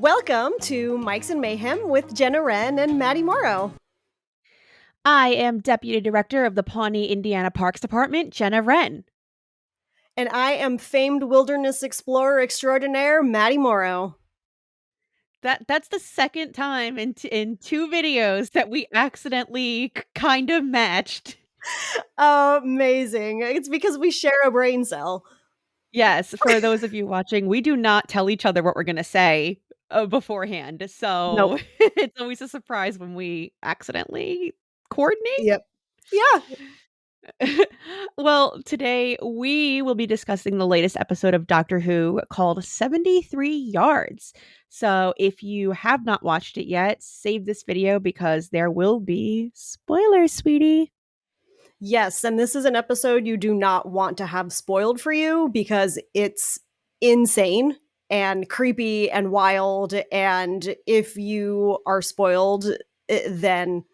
Welcome to Mikes and Mayhem with Jenna and Maddie Morrow. I am Deputy Director of the Pawnee, Indiana Parks Department, Jenna Wren. And I am famed wilderness explorer extraordinaire, Maddie Morrow. That's the second time in two videos that we accidentally kind of matched. Amazing. It's because we share a brain cell. Yes, for those of you watching, we do not tell each other what we're gonna say, beforehand, Nope. so it's always a surprise when we accidentally coordinate? Yep. Yeah. Well, today we will be discussing the latest episode of Doctor Who called 73 Yards. So, if you have not watched it yet, save this video because there will be spoilers, sweetie. Yes. And this is an episode you do not want to have spoiled for you because it's insane and creepy and wild. And if you are spoiled, then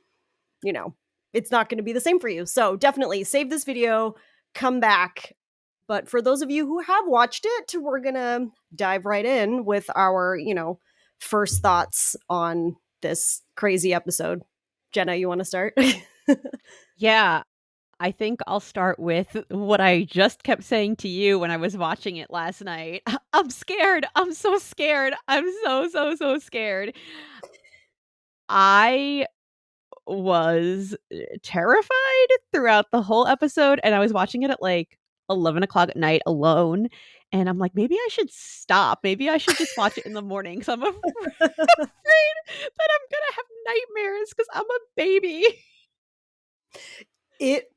it's not going to be the same for you. So definitely save this video, come back. But for those of you who have watched it, we're going to dive right in with our, first thoughts on this crazy episode. Jenna, you want to start? Yeah, I think I'll start with what I just kept saying to you when I was watching it last night. I'm scared. I'm so scared. I'm so scared. I was terrified throughout the whole episode, and I was watching it at, like, 11 o'clock at night alone, and I'm like, "Maybe I should stop. Maybe I should just watch it in the morning because 'cause I'm afraid that I'm gonna have nightmares because 'cause I'm a baby." It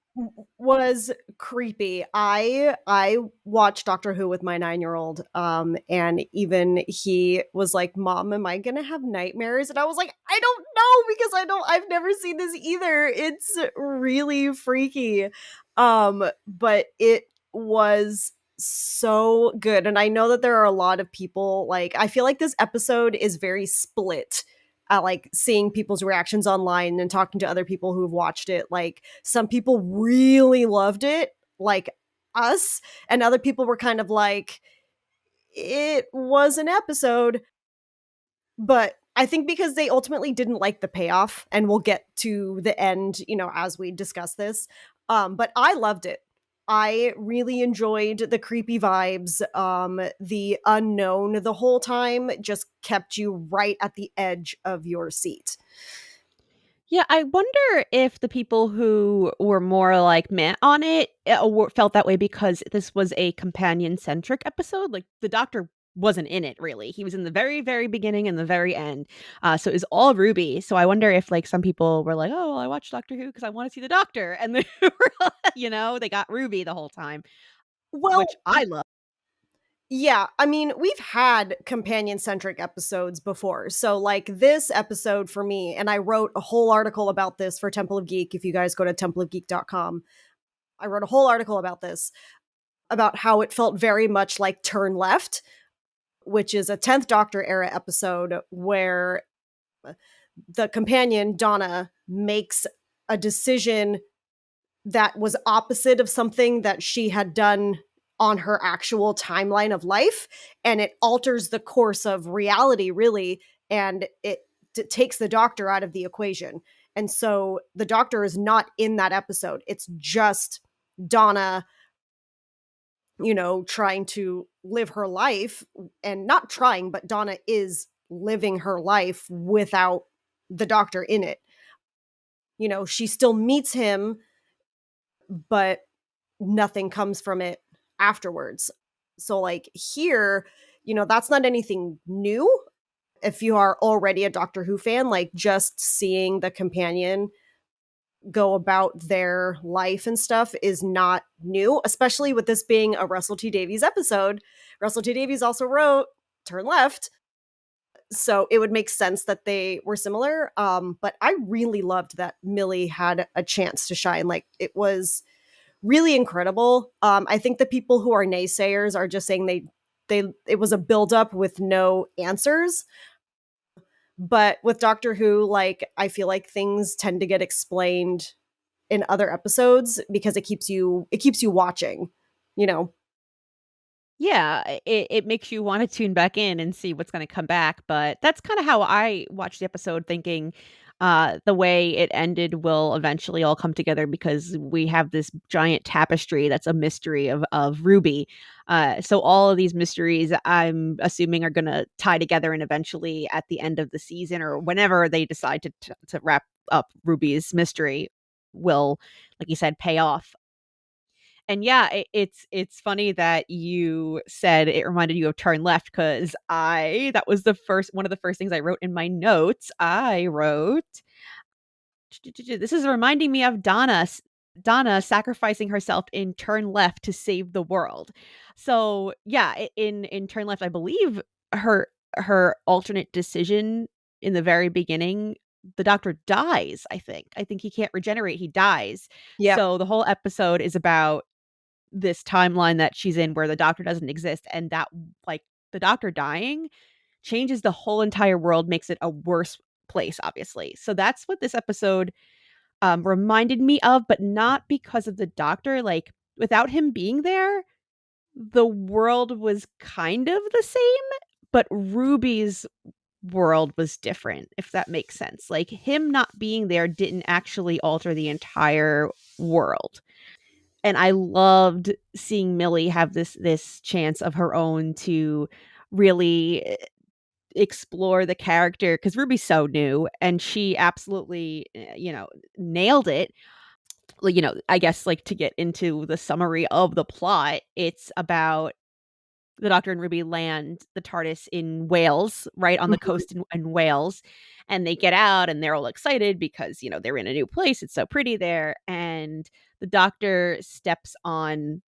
was creepy. I watched Doctor Who with my 9-year-old, and even he was like, "Mom, am I gonna have nightmares?" And I was like, "I don't know because I've never seen this either. It's really freaky." But it was so good, and I know that there are a lot of people like I feel like this episode is very split like seeing people's reactions online and talking to other people who've watched it. Like some people really loved it, like us, and other people were kind of like, it was an episode, but I think because they ultimately didn't like the payoff, and we'll get to the end, as we discuss this. But I loved it. I really enjoyed the creepy vibes. The unknown the whole time just kept you right at the edge of your seat. Yeah, I wonder if the people who were more, like, meh on it, felt that way because this was a companion-centric episode, like, the Doctor wasn't in it, really. He was in the very, very beginning and the very end, so it was all Ruby, so I wonder if, like, some people were like, "Oh, well, I watched Doctor Who because I wanna see the Doctor," and they were they got Ruby the whole time, which Well, I love. yeah, I mean, we've had companion centric episodes before. So, like this episode for me, and I wrote a whole article about this for Temple of Geek. If you guys go to templeofgeek.com, I wrote a whole article about this, about how it felt very much like Turn Left, which is a 10th Doctor era episode where the companion, Donna, makes a decision that was opposite of something that she had done on her actual timeline of life, and it alters the course of reality really, and it takes the Doctor out of the equation. And so the Doctor is not in that episode. It's just Donna, trying to live her life, and not trying, but Donna is living her life without the Doctor in it. She still meets him, but nothing comes from it afterwards. So, like, here, that's not anything new. If you are already a Doctor Who fan, like, just seeing the companion go about their life and stuff is not new, especially with this being a Russell T Davies episode. Russell T Davies also wrote Turn Left, so it would make sense that they were similar. But I really loved that Millie had a chance to shine. Like, it was really incredible. I think the people who are naysayers are just saying they it was a buildup with no answers. But with Doctor Who, like, I feel like things tend to get explained in other episodes because it keeps you watching, you know. Yeah, it makes you wanna tune back in and see what's gonna come back, but that's kinda how I watched the episode thinking, the way it ended will eventually all come together because we have this giant tapestry that's a mystery of Ruby. So all of these mysteries, I'm assuming, are gonna tie together and eventually at the end of the season or whenever they decide to wrap up Ruby's mystery will, like you said, pay off. And yeah, it's funny that you said it reminded you of Turn Left because I that was the first one of the first things I wrote in my notes. I wrote, "This is reminding me of Donna sacrificing herself in Turn Left to save the world." So, yeah, in Turn Left, I believe her alternate decision in the very beginning, the doctor dies, I think. I think he can't regenerate, he dies. Yep. So the whole episode is about this timeline that she's in where the doctor doesn't exist and that like the doctor dying changes the whole entire world, makes it a worse place, obviously. So that's what this episode reminded me of, but not because of the doctor. Like without him being there, the world was kind of the same, but Ruby's world was different, if that makes sense. Like him not being there didn't actually alter the entire world. And I loved seeing Millie have this chance of her own to really explore the character because Ruby's so new and she absolutely, nailed it. Like, I guess like to get into the summary of the plot, it's about the Doctor and Ruby land the TARDIS in Wales, right on the Mhm. coast in Wales, and they get out and they're all excited because, they're in a new place, it's so pretty there, and the Doctor steps on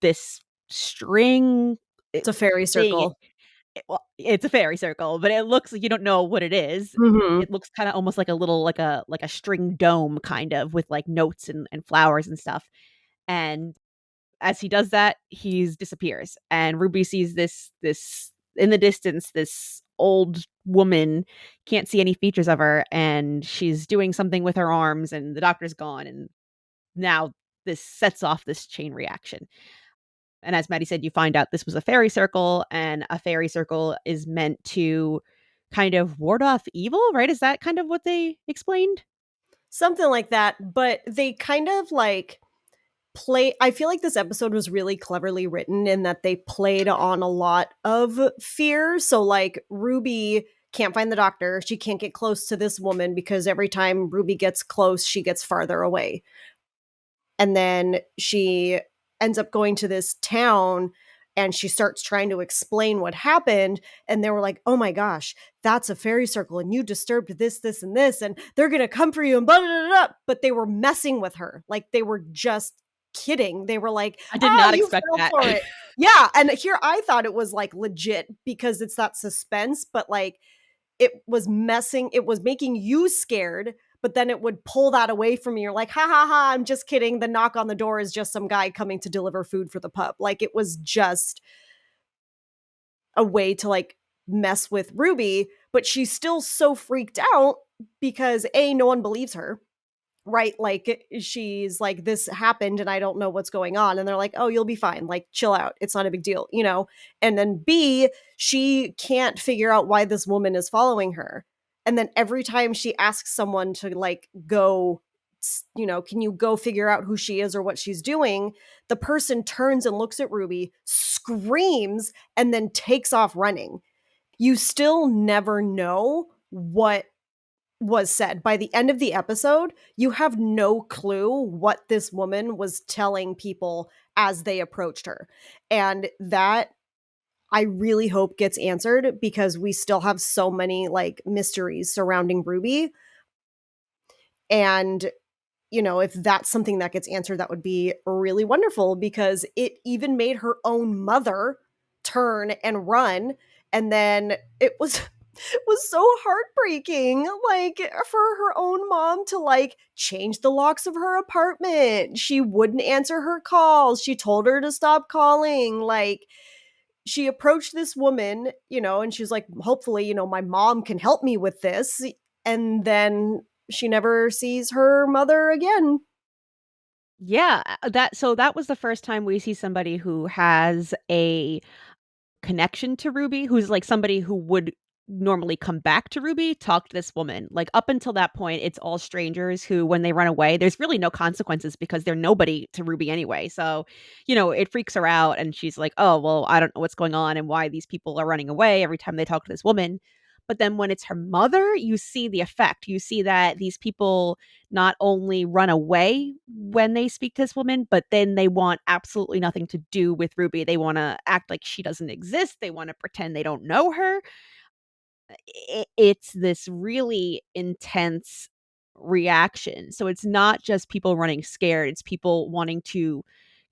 this string, It's a fairy thing. circle. Well, it's a fairy circle, but it looks like you don't know what it is. Mhm. It looks kinda almost like a little like a string dome kind of with, like, notes and flowers and stuff, and as he does that, he's disappears, and Ruby sees this in the distance, this old woman, can't see any features of her, and she's doing something with her arms, and the doctor's gone, and now this sets off this chain reaction. And as Maddie said, you find out this was a fairy circle, and a fairy circle is meant to kind of ward off evil, right? Is that kind of what they explained? Something like that, but they kind of, like, play I feel like this episode was really cleverly written in that they played on a lot of fear, so, like, Ruby can't find the doctor, she can't get close to this woman because every time Ruby gets close, she gets farther away. And then she ends up going to this town and she starts trying to explain what happened, and they were like, "Oh my gosh, that's a fairy circle and you disturbed this and this and they're going to come for you and blah, blah, blah, blah." But they were messing with her. Like they were just kidding. They were like, I did "Ah, not you expect fell that. for it." Yeah, and here I thought it was like legit because it's that suspense, but like it was making you scared, but then it would pull that away from you. You're like, "Ha ha ha, I'm just kidding. The knock on the door is just some guy coming to deliver food for the pup." Like it was just a way to like mess with Ruby, but she's still so freaked out because A, no one believes her. Right? Like she's like, "This happened and I don't know what's going on." And they're like, "Oh, you'll be fine. Like, chill out. It's not a big deal, you know?" And then B, she can't figure out why this woman is following her. And then every time she asks someone to like go, "Can you go figure out who she is or what she's doing?" The person turns and looks at Ruby, screams, and then takes off running. You still never know what was said. By the end of the episode, you have no clue what this woman was telling people as they approached her. And that I really hope gets answered because we still have so many like mysteries surrounding Ruby. And if that's something that gets answered, that would be really wonderful because it even made her own mother turn and run. And then it was it was so heartbreaking, like for her own mom to like change the locks of her apartment. She wouldn't answer her calls. She told her to stop calling. Like she approached this woman, and she's like, hopefully, my mom can help me with this. And then she never sees her mother again. Yeah, that was the first time we see somebody who has a connection to Ruby, who's like somebody who would normally come back to Ruby, talk to this woman. Like up until that point, it's all strangers who, when they run away, there's really no consequences because they're nobody to Ruby anyway. So, it freaks her out and she's like, oh, well, I don't know what's going on and why these people are running away every time they talk to this woman. But then when it's her mother, you see the effect. You see that these people not only run away when they speak to this woman, but then they want absolutely nothing to do with Ruby. They want to act like she doesn't exist. They want to pretend they don't know her. It's this really intense reaction. So it's not just people running scared, it's people wanting to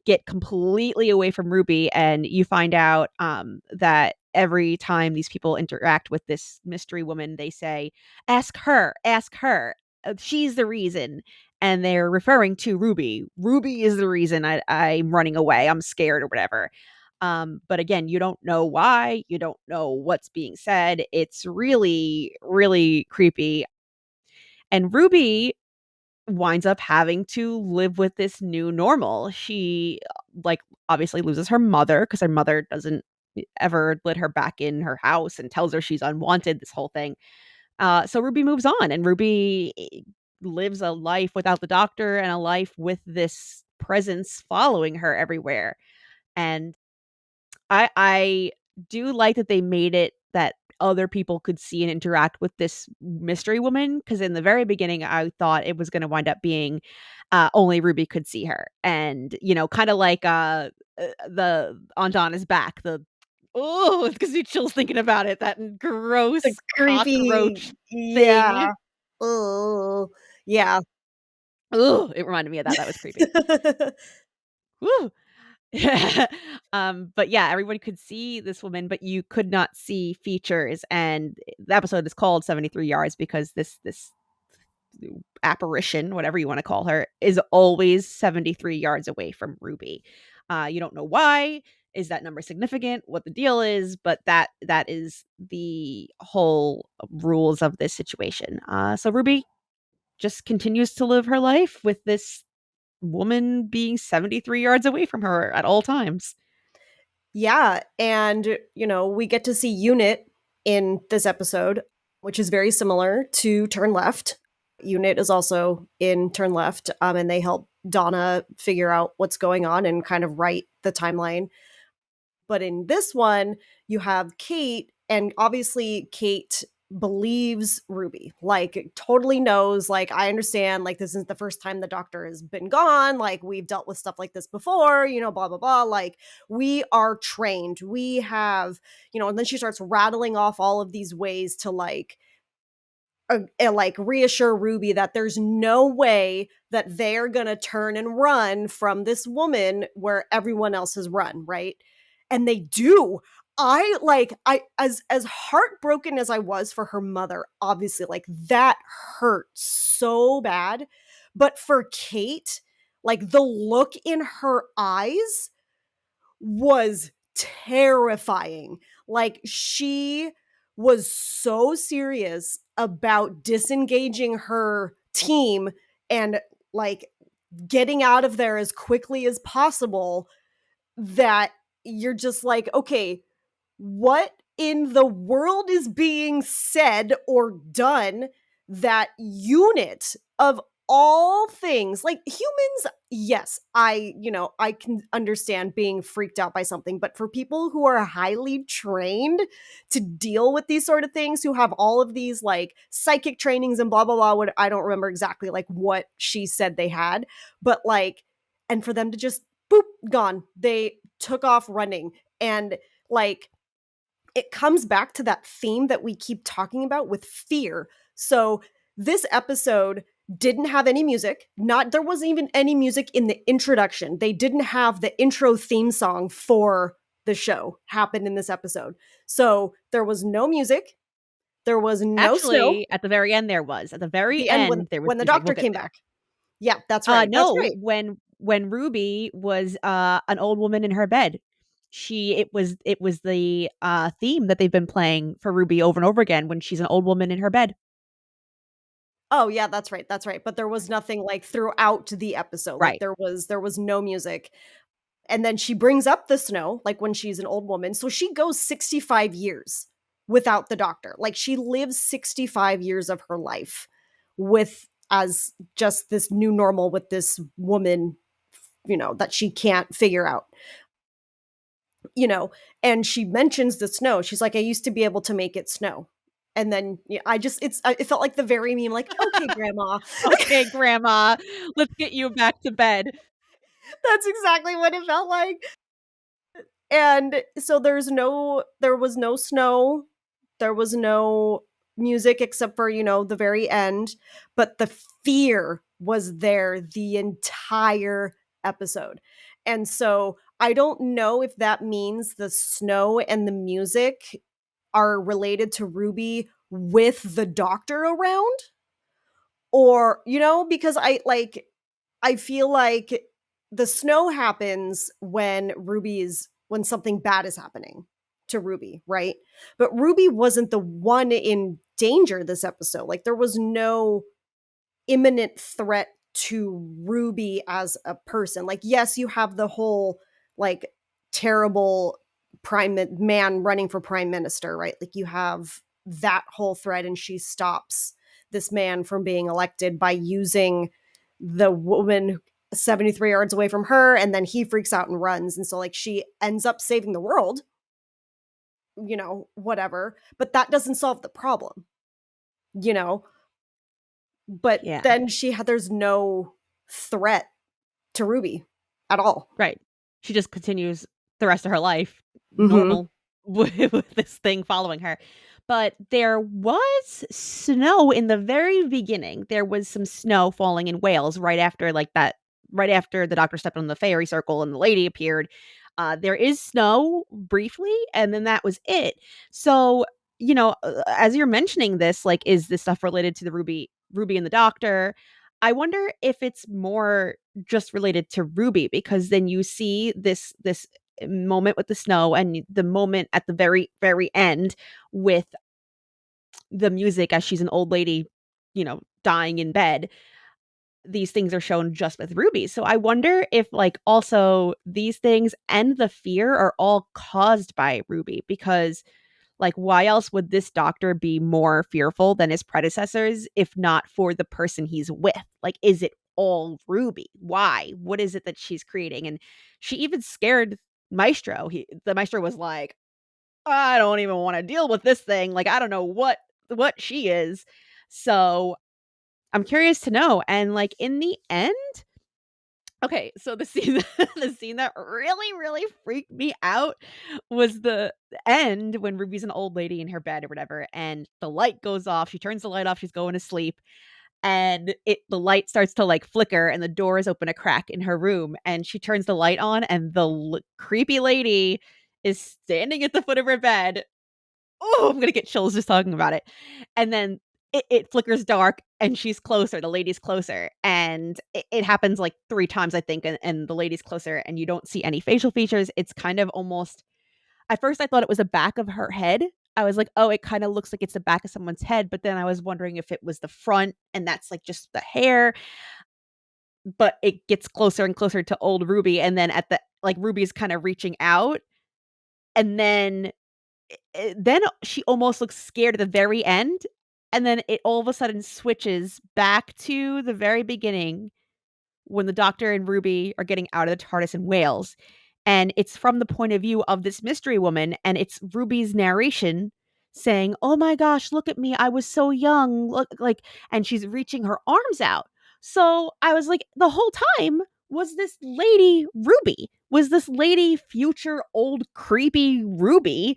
get completely away from Ruby, and you find out, that every time these people interact with this mystery woman, they say, ask her, she's the reason," and they're referring to Ruby. "Ruby is the reason I'm running away, I'm scared," or whatever. But again, you don't know why, you don't know what's being said. It's really, really creepy, and Ruby winds up having to live with this new normal. She, like, obviously loses her mother because her mother doesn't ever let her back in her house and tells her she's unwanted, this whole thing. So Ruby moves on, and Ruby lives a life without the doctor and a life with this presence following her everywhere. And I do like that they made it that other people could see and interact with this mystery woman. Because in the very beginning, I thought it was gonna wind up being, only Ruby could see her, and, kinda like, the on Donna's back, it gives me chills thinking about it, that The gross creepy, cockroach thing. yeah. Oh, yeah. Ugh, it reminded me of that, that was creepy. Woo. But yeah, everyone could see this woman, but you could not see features. And the episode is called 73 Yards because this apparition, whatever you want to call her, is always 73 yards away from Ruby. You don't know why. Is that number significant? What the deal is, but that is the whole rules of this situation. So Ruby just continues to live her life with this woman being 73 yards away from her at all times. Yeah, and, we get to see Unit in this episode, which is very similar to Turn Left. Unit is also in Turn Left, and they help Donna figure out what's going on and kind of write the timeline. But in this one, you have Kate, and obviously Kate believes Ruby, like totally knows, like, I understand, like, this isn't the first time the doctor has been gone, like, we've dealt with stuff like this before, blah blah blah, like, we are trained, we have, and then she starts rattling off all of these ways to like reassure Ruby that there's no way that they're gonna turn and run from this woman where everyone else has run, right? And they do. I as heartbroken as I was for her mother, obviously, like, that hurt so bad. But for Kate, like, the look in her eyes was terrifying. Like, she was so serious about disengaging her team and, like, getting out of there as quickly as possible, that you're just like, okay, what in the world is being said or done that Unit of all things, like, humans, yes, I can understand being freaked out by something, but for people who are highly trained to deal with these sort of things, who have all of these, like, psychic trainings and blah blah blah, what, I don't remember exactly, like, what she said they had, but, like, and for them to just boop, gone, they took off running. And, like, it comes back to that theme that we keep talking about with fear. So this episode didn't have any music. Not There wasn't even any music in the introduction. They didn't have the intro theme song for the show happen in this episode. So there was no music. There was no snow. Actually, at the very end there was. At the very The end, end, there was when the music, we'll doctor get came there. back. Yeah, that's right. That's No, right. when Ruby was, an old woman in her bed, it was the, theme that they've been playing for Ruby over and over again when she's an old woman in her bed. Oh, yeah, that's right, but there was nothing, like, throughout the episode, like, Right. there was no music, and then she brings up the snow, like, when she's an old woman, so she goes 65 years without the doctor, like, she lives 65 years of her life with as just this new normal with this woman, that she can't figure out, you know, and she mentions the snow, she's like, "I used to be able to make it snow." And then, I just it felt like the very meme, like, "Okay, grandma." "Okay, grandma, let's get you back to bed." That's exactly what it felt like. And so there was no snow, there was no music except for, the very end, but the fear was there the entire episode. And so I don't know if that means the snow and the music are related to Ruby with the doctor around, or, because I feel like the snow happens when something bad is happening to Ruby, right? But Ruby wasn't the one in danger this episode. Like, there was no imminent threat to Ruby as a person. Like, yes, you have the whole, like, terrible man running for prime minister, right? Like, you have that whole threat, and she stops this man from being elected by using the woman 73 yards away from her, and then he freaks out and runs. And so, like, she ends up saving the world, whatever. But that doesn't solve the problem, you know? But Yeah. then there's no threat to Ruby at all. Right. She just continues the rest of her life Mhm. normal with this thing following her. But there was snow in the very beginning. There was some snow falling in Wales right after the doctor stepped on the fairy circle and the lady appeared. There is snow briefly, and then that was it. So, as you're mentioning this, like, is this stuff related to the Ruby and the doctor? I wonder if it's more just related to Ruby, because then you see this moment with the snow and the moment at the very, very end with the music as she's an old lady, dying in bed. These things are shown just with Ruby. So I wonder if, like, also these things and the fear are all caused by Ruby, because, like, why else would this doctor be more fearful than his predecessors if not for the person he's with? Like, is it all Ruby? Why? What is it that she's creating? And she even scared Maestro. The Maestro was like, "I don't even want to deal with this thing. Like, I don't know what she is." So, I'm curious to know. And, like, in the end, okay, so the scene the scene that really, really freaked me out was the end when Ruby's an old lady in her bed or whatever, and the light goes off. She turns the light off, she's going to sleep, and the light starts to, like, flicker, and the doors open a crack in her room, and she turns the light on, and the creepy lady is standing at the foot of her bed. Oh, I'm gonna get chills just talking about it. And then it flickers dark and she's closer, the lady's closer. And it happens like 3 times, I think, and the lady's closer and you don't see any facial features. It's kind of almost at first I thought it was the back of her head. I was like, "Oh, it kinda looks like it's the back of someone's head," but then I was wondering if it was the front and that's, like, just the hair, but it gets closer and closer to old Ruby, and then at the like, Ruby's kinda reaching out, and then she almost looks scared at the very end, and then it all of a sudden switches back to the very beginning when the Doctor and Ruby are getting out of the TARDIS in Wales, and it's from the point of view of this mystery woman, and it's Ruby's narration saying, "Oh my gosh, look at me, I was so young, look," like, and she's reaching her arms out. So, I was like, the whole time, was this lady Ruby? Was this lady future old creepy Ruby,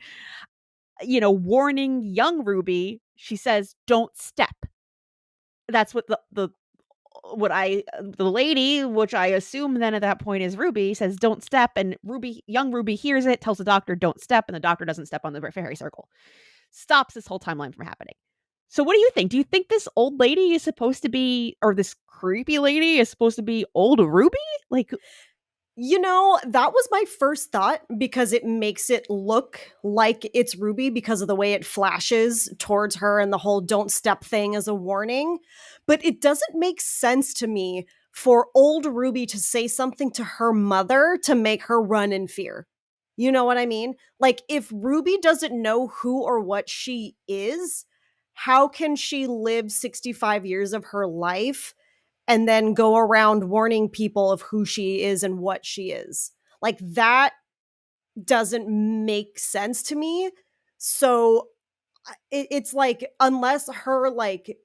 warning young Ruby? She says, "Don't step." That's what the lady, which I assume then at that point is Ruby, says, "Don't step," and young Ruby hears it, tells the doctor, "Don't step," and the doctor doesn't step on the fairy circle. Stops this whole timeline from happening. So what do you think? Do you think this old lady is supposed to be, or this creepy lady is supposed to be old Ruby? Like, That was my first thought because it makes it look like it's Ruby because of the way it flashes towards her and the whole don't step thing as a warning. But it doesn't make sense to me for old Ruby to say something to her mother to make her run in fear. You know what I mean? Like, if Ruby doesn't know who or what she is, how can she live 65 years of her life and then go around warning people of who she is and what she is? Like, that doesn't make sense to me. So it's like, unless her, like,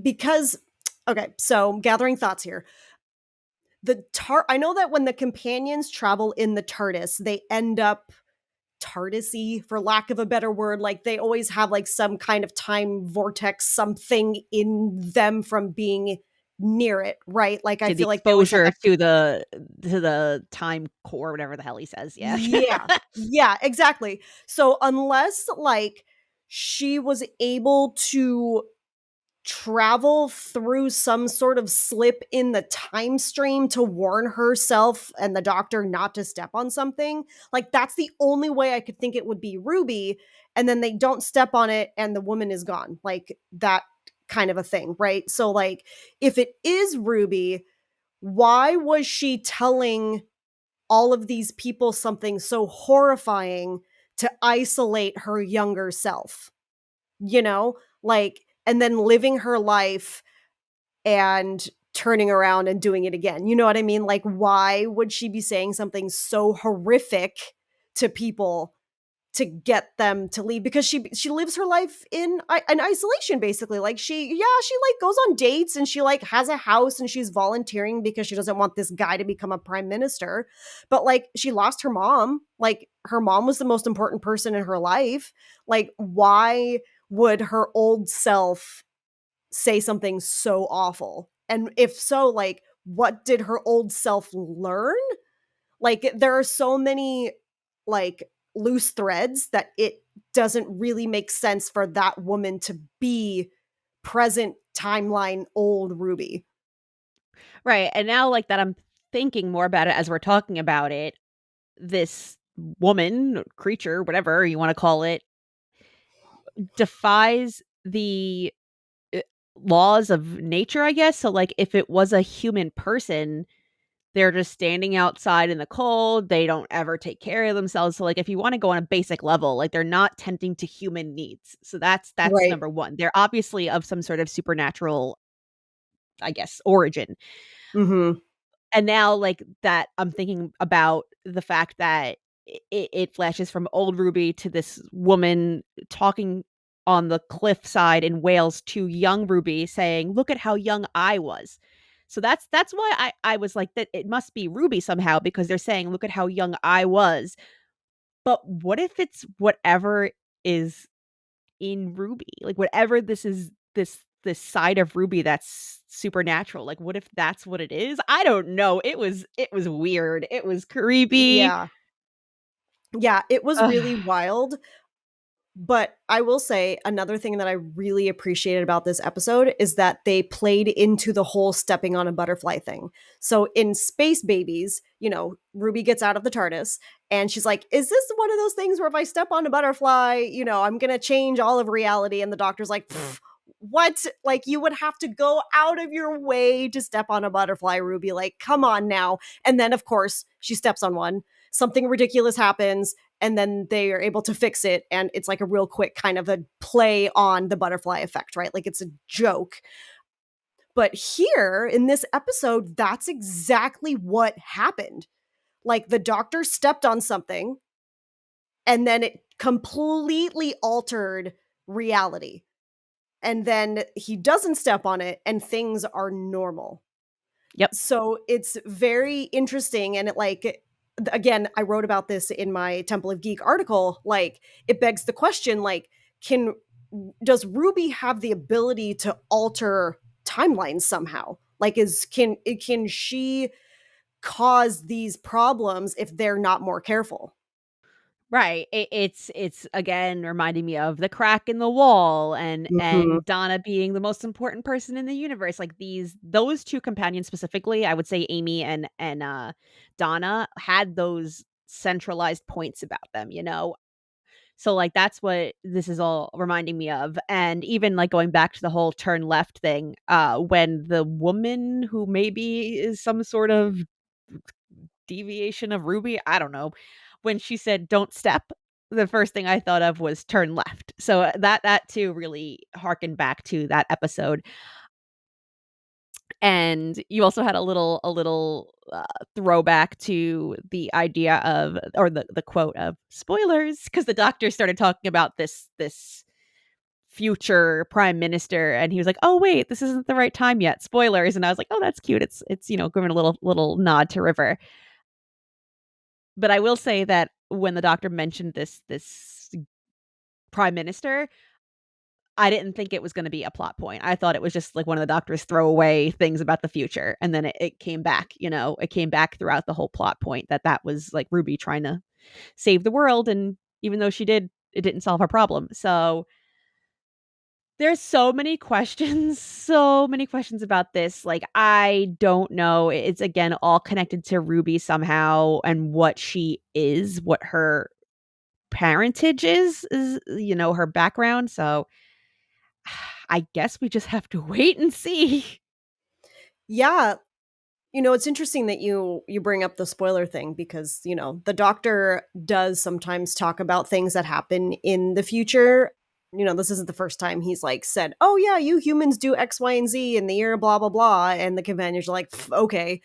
because, okay, so gathering thoughts here. I know that when the companions travel in the TARDIS, they end up TARDIS-y, for lack of a better word. Like, they always have like some kind of time vortex, something in them from being near it, right? Like, I To the feel like they always have exposure that. to the time core, whatever the hell he says, yeah. Yeah. Yeah, exactly. So unless like she was able to travel through some sort of slip in the time stream to warn herself and the doctor not to step on something, like, that's the only way I could think it would be Ruby. And then they don't step on it and the woman is gone, like that kind of a thing, right? So like, if it is Ruby, why was she telling all of these people something so horrifying to isolate her younger self, you know like, and then living her life and turning around and doing it again. You know what I mean? Like, why would she be saying something so horrific to people to get them to leave? Because she lives her life in isolation, basically. Like, she like goes on dates and she like has a house and she's volunteering because she doesn't want this guy to become a prime minister. But like, she lost her mom. Like, her mom was the most important person in her life. Like, why would her old self say something so awful? And if so, like, what did her old self learn? Like, there are so many like loose threads that it doesn't really make sense for that woman to be present timeline old Ruby. Right, and now, like, that I'm thinking more about it as we're talking about it, this woman, creature, whatever you wanna call it, defies the, eh, laws of nature, I guess. So, like, if it was a human person, they're just standing outside in the cold, they don't ever take care of themselves. So, like, if you wanna go on a basic level, like, they're not tending to human needs. So that's Right. number 1. They're obviously of some sort of supernatural, I guess, origin. Mhm. And now, like, that I'm thinking about the fact that it flashes from old Ruby to this woman talking on the cliffside in Wales to young Ruby saying, "Look at how young I was." So that's why I was like, that it must be Ruby somehow because they're saying, "Look at how young I was." But what if it's whatever is in Ruby? Like, whatever this is, this side of Ruby that's supernatural, like, what if that's what it is? I don't know. It was weird. It was creepy. Yeah. Yeah, it was Ugh. really wild. But I will say another thing that I really appreciated about this episode is that they played into the whole stepping on a butterfly thing. So in Space Babies, Ruby gets out of the TARDIS and she's like, "Is this one of those things where if I step on a butterfly, I'm going to change all of reality?" And the doctor's like, "Pfft, what? Like, you would have to go out of your way to step on a butterfly, Ruby. Like, come on now." And then, of course, she steps on one. Something ridiculous happens and then they are able to fix it, and it's like a real quick kind of a play on the butterfly effect, right? Like, it's a joke. But here in this episode, that's exactly what happened. Like, the doctor stepped on something and then it completely altered reality, and then he doesn't step on it and things are normal. Yep. So it's very interesting, and it, like, again, I wrote about this in my Temple of Geek article. Like, it begs the question, like, can does Ruby have the ability to alter timelines somehow? Like, can she cause these problems if they're not more careful? Right. It's again reminding me of the crack in the wall Mhm. and Donna being the most important person in the universe. Like those 2 companions specifically, I would say Amy and Donna had those centralized points about them, you know? So, like, that's what this is all reminding me of, and even, like, going back to the whole turn left thing, when the woman who maybe is some sort of deviation of Ruby, I don't know, when she said, "Don't step," the first thing I thought of was turn left. So, that too really harkened back to that episode, and you also had a little throwback to the idea of or the quote of spoilers because the doctor started talking about this future prime minister, and he was like, "Oh, wait, this isn't the right time yet. Spoilers." And I was like, "Oh, that's cute." It's, giving a little nod to River. But I will say that when the doctor mentioned this prime minister, I didn't think it was gonna be a plot point. I thought it was just, like, one of the doctor's throwaway things about the future, and then it came back, it came back throughout the whole plot point that was, like, Ruby trying to save the world, and even though she did, it didn't solve her problem. So there's so many questions, so many questions about this. Like, I don't know. It's again all connected to Ruby somehow and what she is, what her parentage is, her background. So I guess we just have to wait and see. Yeah, it's interesting that you bring up the spoiler thing because, the doctor does sometimes talk about things that happen in the future. This isn't the first time he's like said, "Oh yeah, you humans do X, Y, and Z in the year blah blah blah," and the companions are like, "Pff, okay."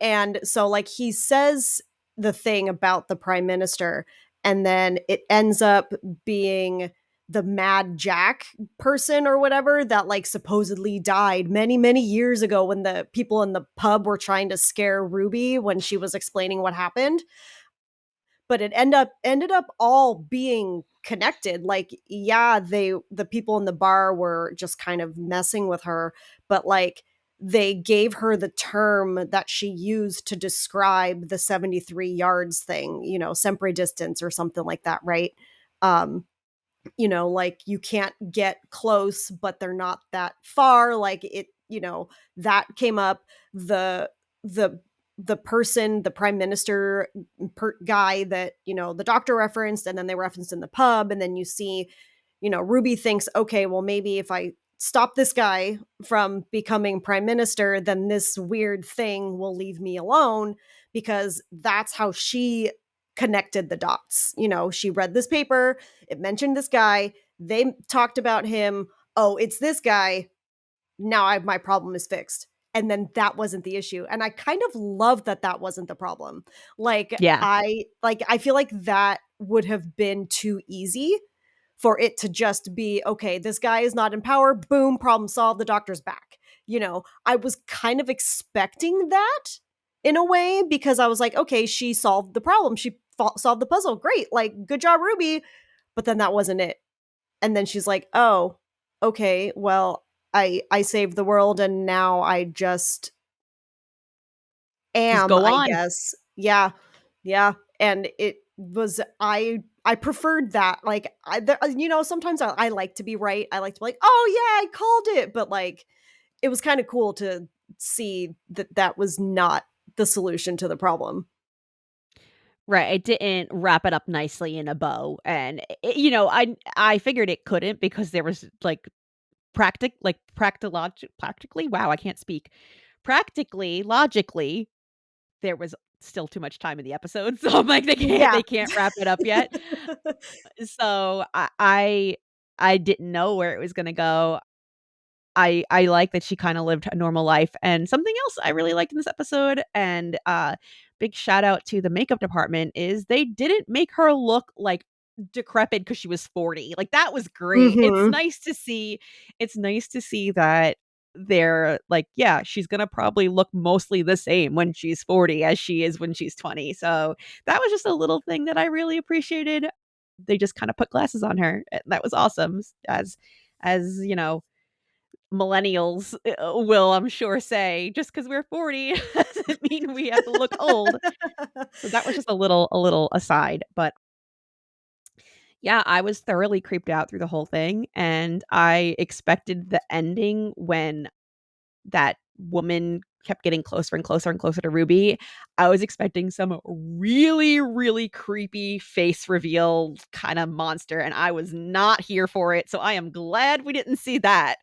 And so like he says the thing about the prime minister, and then it ends up being the Mad Jack person or whatever that like supposedly died many many years ago when the people in the pub were trying to scare Ruby when she was explaining what happened. But it ended up all being connected. Like, yeah, the people in the bar were just kind of messing with her, but like they gave her the term that she used to describe the 73 yards thing, sempre distance or something like that, right? um like you can't get close, but they're not that far. Like that came up. The the the person, the prime minister guy that the doctor referenced, and then they referenced in the pub, and then you see, Ruby thinks, okay, well maybe if I stop this guy from becoming prime minister, then this weird thing will leave me alone, because that's how she connected the dots. She read this paper, it mentioned this guy. They talked about him. Oh, it's this guy. Now my problem is fixed. And then that wasn't the issue. And I kind of love that that wasn't the problem. Like Yeah. I feel like that would have been too easy for it to just be, okay, this guy is not in power. Boom, problem solved. The doctor's back. I was kind of expecting that in a way, because I was like, okay, she solved the problem. She solved the puzzle. Great. Like, good job, Ruby. But then that wasn't it. And then she's like, "Oh, okay, well, I saved the world and now I just Just am, go I on. guess." Yeah. Yeah, and it was I preferred that. Like sometimes I like to be right. I like to be like, "Oh yeah, I called it." But like it was kind of cool to see that that was not the solution to the problem. Right, it didn't wrap it up nicely in a bow, and, I figured it couldn't because there was, like, practically wow, I can't speak. Practically, logically, there was still too much time in the episode, so I'm like, Yeah. they can't wrap it up yet. So, I didn't know where it was gonna go. I like that she kinda lived a normal life, and something else I really liked in this episode, and, big shout out to the makeup department, is they didn't make her look, like, decrepit because she was 40, like, that was great. Mhm. It's nice to see that they're like, yeah, she's gonna probably look mostly the same when she's 40 as she is when she's 20, so that was just a little thing that I really appreciated. They just kinda put glasses on her, and that was awesome, as, millennials, will, I'm sure, say, just because 'cause we're 40. doesn't mean we have to look old. So that was just a little aside, but yeah, I was thoroughly creeped out through the whole thing, and I expected the ending when that woman kept getting closer and closer and closer to Ruby. I was expecting some really, really creepy face reveal kind of monster, and I was not here for it. So I am glad we didn't see that.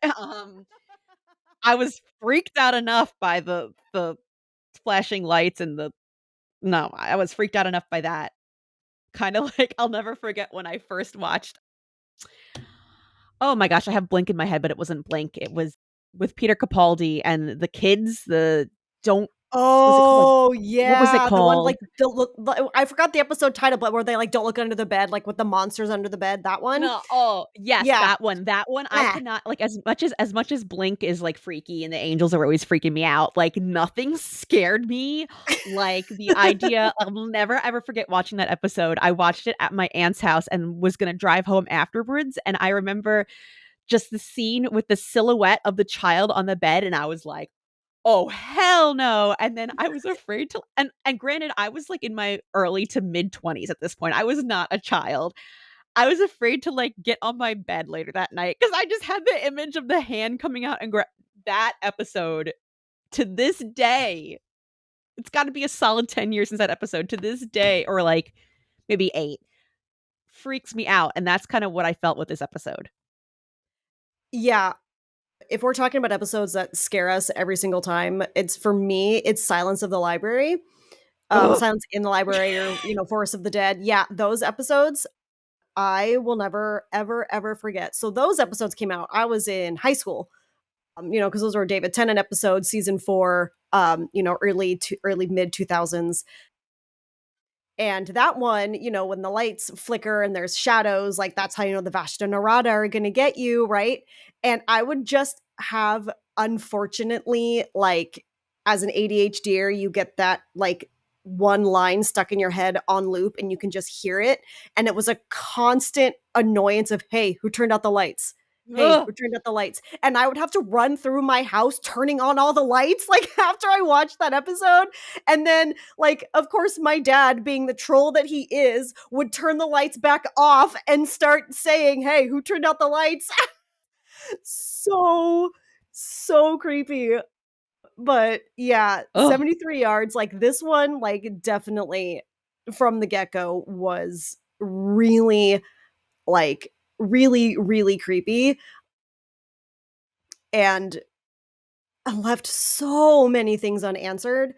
I was freaked out enough by the flashing lights and the no, I was freaked out enough by that. Kind of like I'll never forget when I first watched oh my gosh, I have Blink in my head, but it wasn't Blink. It was with Peter Capaldi and the kids, the don't was it called Oh, what was it yeah, the one, called? like, don't look I forgot the episode title, but where they, like, don't look under the bed, like, with the monsters under the bed, that one? No, oh, yes, Yeah. that one, I Ah. cannot like, as much as Blink is, like, freaky and the angels are always freaking me out, like, nothing scared me like the idea I'll never ever forget watching that episode. I watched it at my aunt's house and was gonna drive home afterwards, and I remember just the scene with the silhouette of the child on the bed, and I was like, "Oh, hell no," and then I was afraid to and granted, I was, like, in my early to mid-20s at this point, I was not a child. I was afraid to, like, get on my bed later that night because I just had the image of the hand coming out and that episode to this day, it's gotta be a solid 10 years since that episode, to this day, or, like, maybe 8, freaks me out, and that's kinda what I felt with this episode. Yeah, if we're talking about episodes that scare us every single time, it's for me, it's Silence of the Library, Ugh. Silence in the Library or, Forest of the Dead. Yeah, those episodes, I will never, ever, ever forget. So those episodes came out, I was in high school, because those were David Tennant episodes, season 4, early mid 2000s. And that one, when the lights flicker and there's shadows, like that's how you know the Vashta Narada are gonna get you, right? And I would just have, unfortunately, like as an ADHDer, you get that like one line stuck in your head on loop and you can just hear it. And it was a constant annoyance of, hey, who turned out the lights? Hey, Ugh. who turned out the lights? And I would have to run through my house turning on all the lights, like after I watched that episode. And then like, of course, my dad, being the troll that he is, would turn the lights back off and start saying, "Hey, who turned out the lights?" So, so creepy. But yeah, Ugh. 73 yards, like this one, like definitely from the get-go was really, like, really, really creepy and left so many things unanswered.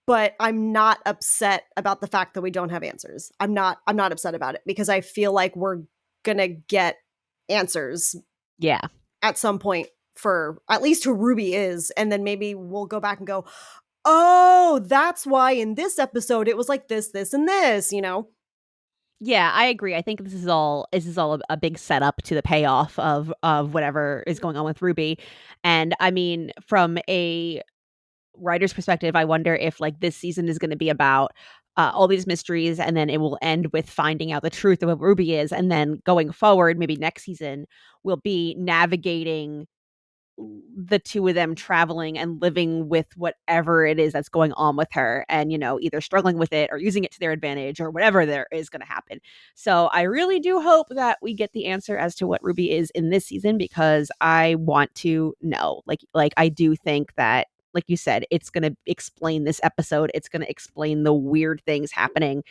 But I'm not upset about the fact that we don't have answers. I'm not upset about it because I feel like we're gonna get answers Yeah. at some point for at least who Ruby is, and then maybe we'll go back and go, "Oh, that's why in this episode it was like this, and this," you know? Yeah, I agree. I think this is all a big setup to the payoff of whatever is going on with Ruby. And I mean, from a writer's perspective, I wonder if like this season is going to be about all these mysteries, and then it will end with finding out the truth of what Ruby is, and then going forward, maybe next season will be navigating the two of them traveling and living with whatever it is that's going on with her, and either struggling with it or using it to their advantage or whatever there is going to happen. So I really do hope that we get the answer as to what Ruby is in this season, because I want to know. Like I do think that, like you said, it's going to explain this episode, it's going to explain the weird things happening.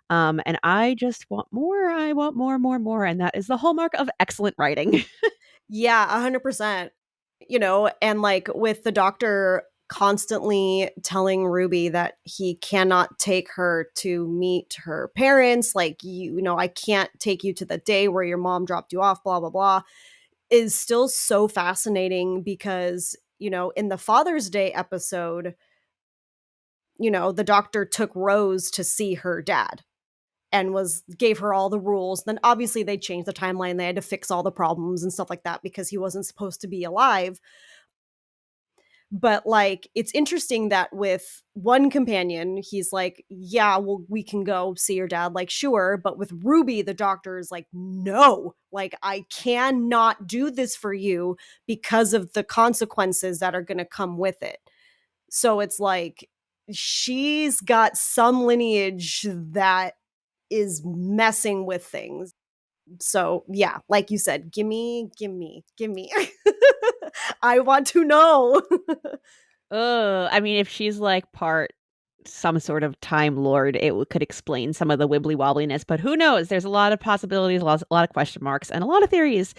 And I just want more. I want more, more, more, and that is the hallmark of excellent writing. Yeah, 100%. And like with the doctor constantly telling Ruby that he cannot take her to meet her parents, like, I can't take you to the day where your mom dropped you off, blah, blah, blah, is still so fascinating because, in the Father's Day episode, the doctor took Rose to see her dad and was gave her all the rules. Then obviously they changed the timeline. They had to fix all the problems and stuff like that because he wasn't supposed to be alive. But like it's interesting that with one companion, he's like, "Yeah, well, we can go see your dad." Like, sure, but with Ruby, the doctor is like, "No, like I cannot do this for you because of the consequences that are going to come with it." So it's like she's got some lineage that is messing with things. So, yeah, like you said, gimme, gimme, gimme. I want to know. I mean, if she's, like, part some sort of Time Lord, it could explain some of the wibbly wobbliness, but who knows? There's a lot of possibilities, a lot of question marks, and a lot of theories,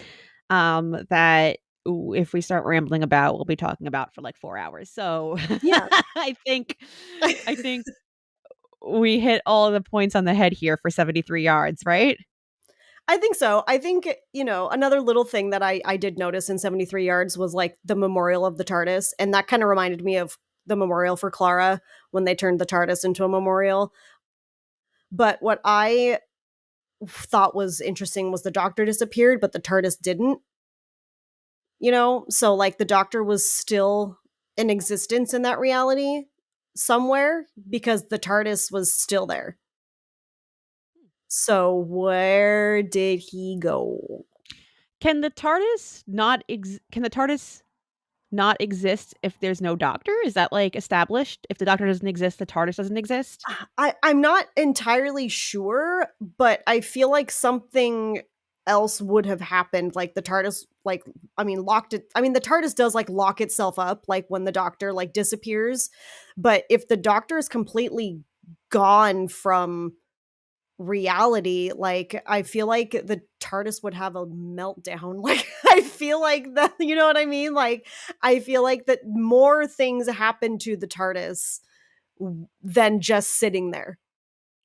that if we start rambling about, we'll be talking about for, like, 4 hours. So, Yeah. I think I think we hit all the points on the head here for 73 yards, right? I think so. I think, another little thing that I did notice in 73 Yards was like the memorial of the TARDIS. And that kind of reminded me of the memorial for Clara when they turned the TARDIS into a memorial. But what I thought was interesting was the doctor disappeared, but the TARDIS didn't, So like the doctor was still in existence in that reality somewhere because the TARDIS was still there. So where did he go? Can the TARDIS not exist if there's no doctor? Is that, like, established? If the doctor doesn't exist, the TARDIS doesn't exist? I'm not entirely sure, but I feel like something else would have happened. Like the TARDIS, like locked it. I mean, the TARDIS does like lock itself up, like when the Doctor like disappears. But if the Doctor is completely gone from reality, like I feel like the TARDIS would have a meltdown. Like I feel like that, you know what I mean? Like I feel like that more things happen to the TARDIS than just sitting there.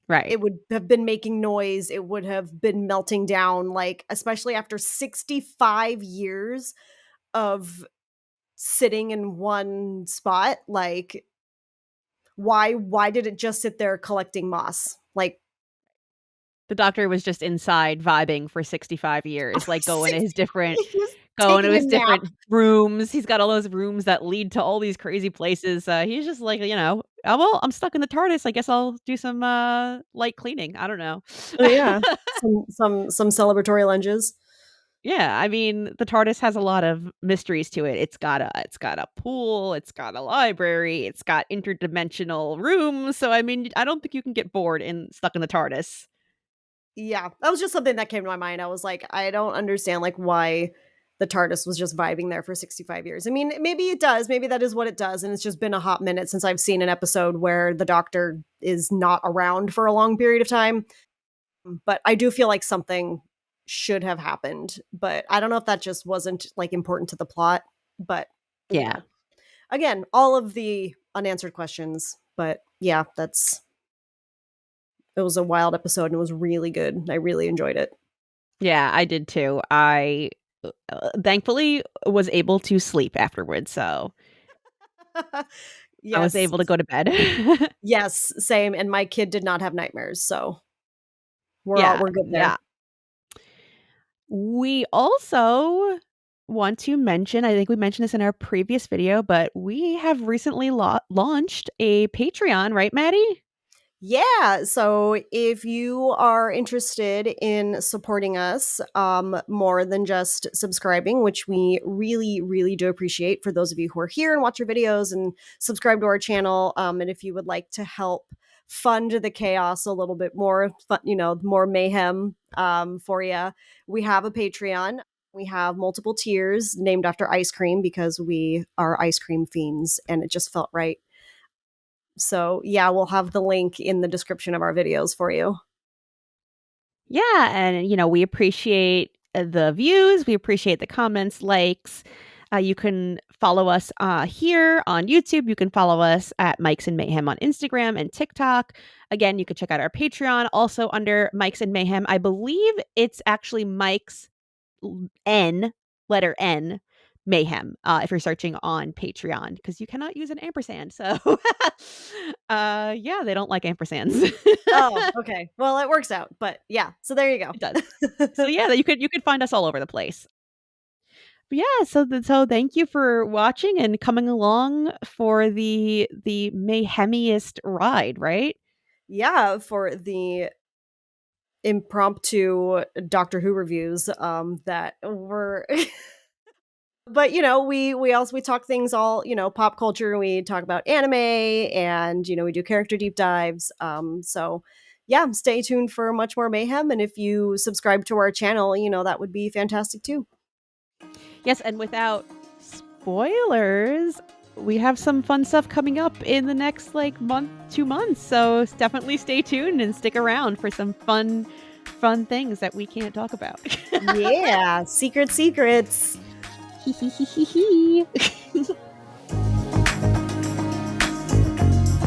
Right. It would have been making noise, it would have been melting down, like, especially after 65 years of sitting in one spot, like, why did it just sit there collecting moss? Like, The doctor was just inside vibing for 65 years, like, 60 he was going to taking a his nap. different rooms. He's got all those rooms that lead to all these crazy places. He's just like, "Oh, well, I'm stuck in the TARDIS. I guess I'll do some, light cleaning." I don't know. Oh, yeah. Some celebratory lunges. Yeah, I mean, the TARDIS has a lot of mysteries to it. It's got a pool, it's got a library, it's got interdimensional rooms, so, I mean, I don't think you can get bored stuck in the TARDIS. Yeah, that was just something that came to my mind. I was like, I don't understand like why the TARDIS was just vibing there for 65 years. I mean, maybe it does. Maybe that is what it does. And it's just been a hot minute since I've seen an episode where the Doctor is not around for a long period of time. But I do feel like something should have happened. But I don't know if that just wasn't like important to the plot. But, Yeah. again, all of the unanswered questions. But yeah, it was a wild episode and it was really good. I really enjoyed it. Yeah, I did too. I, thankfully was able to sleep afterwards, so I was Yes. able to go to bed. Yes, same, and my kid did not have nightmares, so Yeah, we're good yeah. there. We also want to mention, I think we mentioned this in our previous video, but we have recently launched a Patreon, right, Maddie? Yeah, so if you are interested in supporting us, more than just subscribing, which we really, really do appreciate for those of you who are here and watch our videos and subscribe to our channel, and if you would like to help fund the chaos a little bit more, more mayhem for you, we have a Patreon. We have multiple tiers named after ice cream because we are ice cream fiends and it just felt right. So, yeah, we'll have the link in the description of our videos for you. Yeah, and we appreciate the views, we appreciate the comments, likes. You can follow us here on YouTube. You can follow us at Mikes and Mayhem on Instagram and TikTok. Again, you can check out our Patreon also under Mikes and Mayhem. I believe it's actually Mike's N, letter N, Mayhem, if you're searching on Patreon, because you cannot use an ampersand. So, yeah, they don't like ampersands. Oh, okay. Well, it works out, but yeah, so there you It does. So go. yeah, you could find us all over the place. But yeah, so thank you for watching and coming along for the mayhemiest ride, right? Yeah, for the impromptu Doctor Who reviews, that were But, we talk things all, pop culture, we talk about anime, and, we do character deep dives, so, yeah, stay tuned for much more mayhem, and if you subscribe to our channel, that would be fantastic too. Yes, and without spoilers, we have some fun stuff coming up in the next like month, 2 months. So definitely stay tuned and stick around for some fun things that we can't talk about. Yeah, secrets. Hee hee hee hee hee.